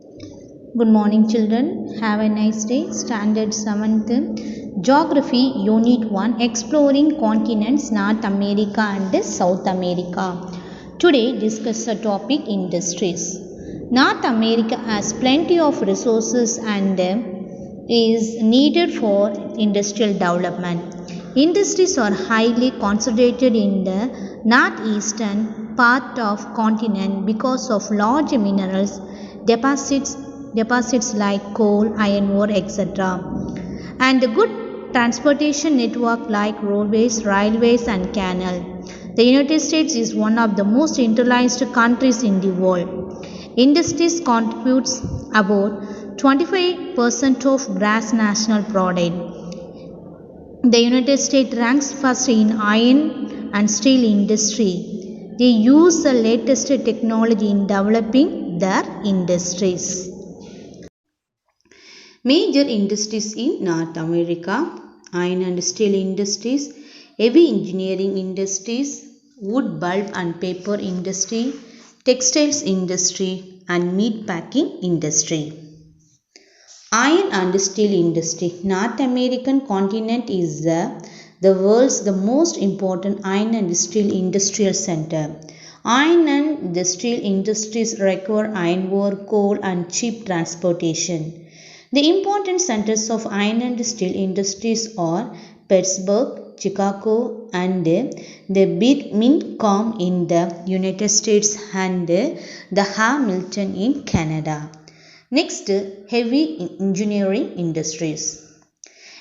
Good morning, children. Have a nice day. Standard 7th Geography Unit 1 Exploring Continents North America and South America. Today, discuss the topic industries. North America has plenty of resources and is needed for industrial development. Industries are highly concentrated in the northeastern part of continent because of large minerals deposits like coal, iron ore, etc. And a good transportation network like roadways, railways and canal. The United States is one of the most interlinked countries in the world. Industries contributes about 25% of gross national product. The United States ranks first in iron and steel industry. They use the latest technology in developing their industries. Major industries in North America: iron and steel industries, heavy engineering industries, wood, pulp and paper industry, textiles industry and meat packing industry. Iron and steel industry. North American continent is the world's the most important iron and steel industrial center. Iron and the steel industries require iron ore, coal and cheap transportation. The important centers of iron and steel industries are Pittsburgh, Chicago and the Birmingham in the United States and the Hamilton in Canada. Next, heavy engineering industries.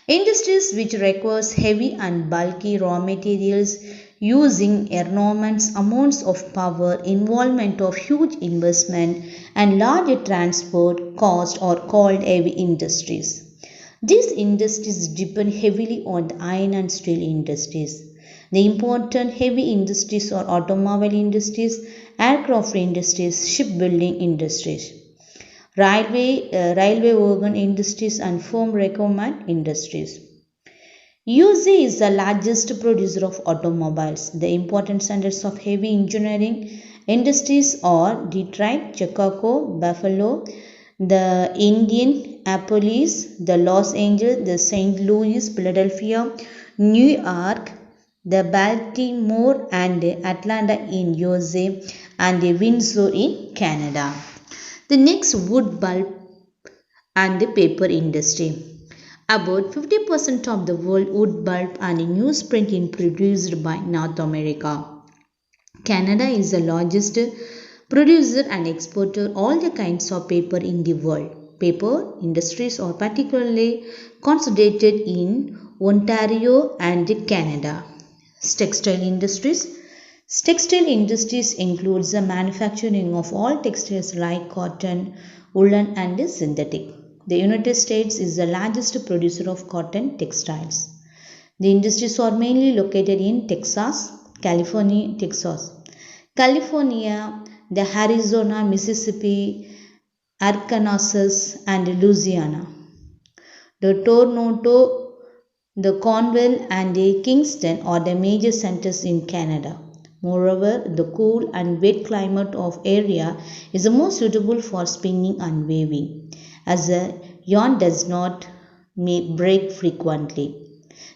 Industries which requires heavy and bulky raw materials using enormous amounts of power, involvement of huge investment and large transport cost are called heavy industries. These industries depend heavily on the iron and steel industries. The important heavy industries are automobile industries, aircraft industries, shipbuilding industries, railway organ industries and farm equipment industries. USA is the largest producer of automobiles. The important centers of heavy engineering industries are Detroit, Chicago, Buffalo, the Indianapolis, the Los Angeles, the St. Louis, Philadelphia, New York, the Baltimore and Atlanta in USA and Windsor in Canada. The next, wood, pulp and the paper industry. About 50% of the world wood, pulp and newsprint is produced by North America. Canada is the largest producer and exporter all the kinds of paper in the world. Paper industries are particularly concentrated in Ontario and Canada. Textile industries. Textile industries includes the manufacturing of all textiles like cotton, woolen and synthetic. The United States is the largest producer of cotton textiles. The industries are mainly located in California, the Arizona, Mississippi, Arkansas and Louisiana. The Toronto, the Cornwall and the Kingston are the major centers in Canada. Moreover, the cool and wet climate of area is the most suitable for spinning and weaving, as the yarn does not break frequently.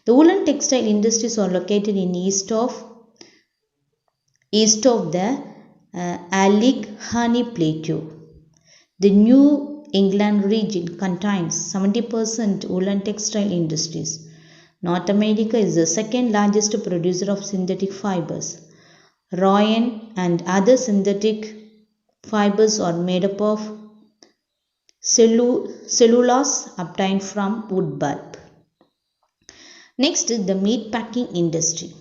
The woolen textile industries are located in east of the Allegheny Plateau. The New England region contains 70% woolen textile industries. North America is the second largest producer of synthetic fibers. Rayon and other synthetic fibers are made up of cellulose obtained from wood pulp. Next is the meat packing industry.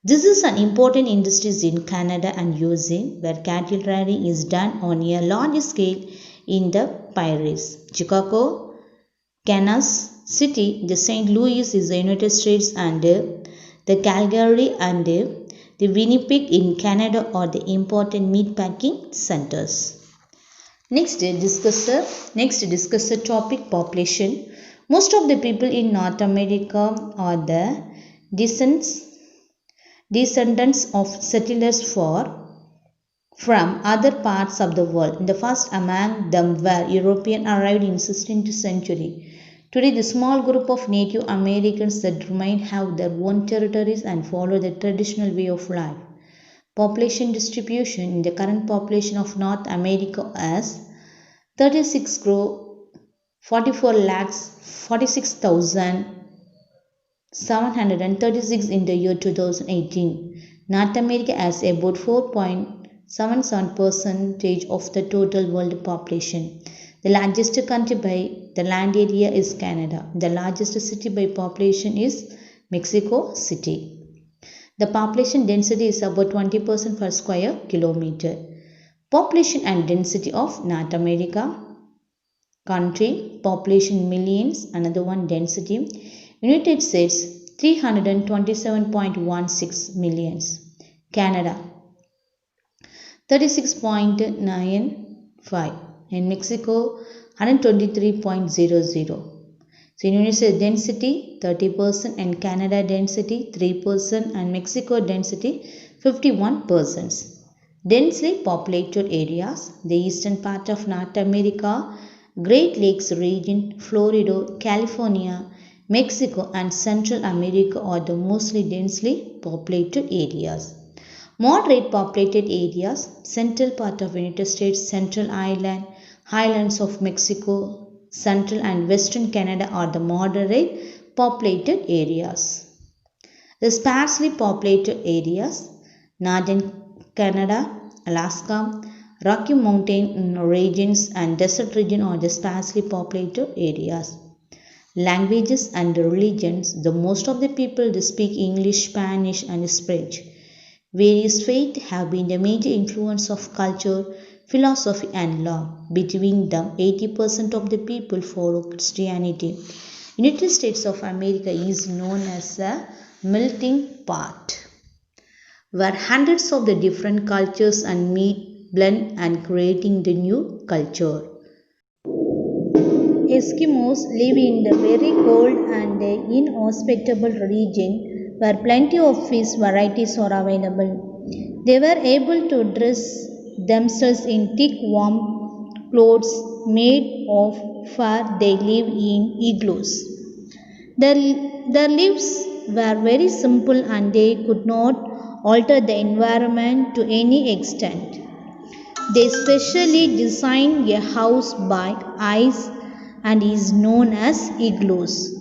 This is an important industry in Canada and USA where cattle rearing is done on a large scale in the prairies. Chicago, Kansas City, the St. Louis is the United States and the Calgary and the Winnipeg in Canada are the important meat packing centers. Next discuss the topic population. Most of the people in North America are the descendants of settlers for from other parts of the world. The first among them were Europeans arrived in 16th century. Today, the small group of Native Americans that remain have their own territories and follow the traditional way of life. Population distribution in the current population of North America is 36 crore 44 lakhs 46,736 in the year 2018. North America has about 4.77% of the total world population. The largest country by the land area is Canada. The largest city by population is Mexico City. The population density is about 20% per square kilometer. Population and density of North America. Country, population millions, another one density. United States 327.16 millions. Canada 36.95 and Mexico 123.00. So United States density 30% and Canada density 3% and Mexico density 51%. Densely populated areas, the eastern part of North America, Great Lakes region, Florida, California, Mexico and Central America are the mostly densely populated areas. Moderate populated areas, central part of United States, Central Island, highlands of Mexico, Central and Western Canada are the moderate populated areas. The sparsely populated areas, Northern Canada, Alaska, Rocky Mountain regions and desert region are the sparsely populated areas. Languages and religions, the most of the people speak English, Spanish and French. Various faiths have been the major influence of culture, philosophy and law. Between them, 80% of the people follow Christianity. United States of America is known as a melting pot, where hundreds of the different cultures and meet, blend and creating the new culture. Eskimos live in the very cold and inhospitable region where plenty of fish varieties are available. They were able to dress themselves in thick warm clothes made of fur. They live in igloos. Their lives were very simple and they could not alter the environment to any extent. They specially designed a house by ice and is known as igloos.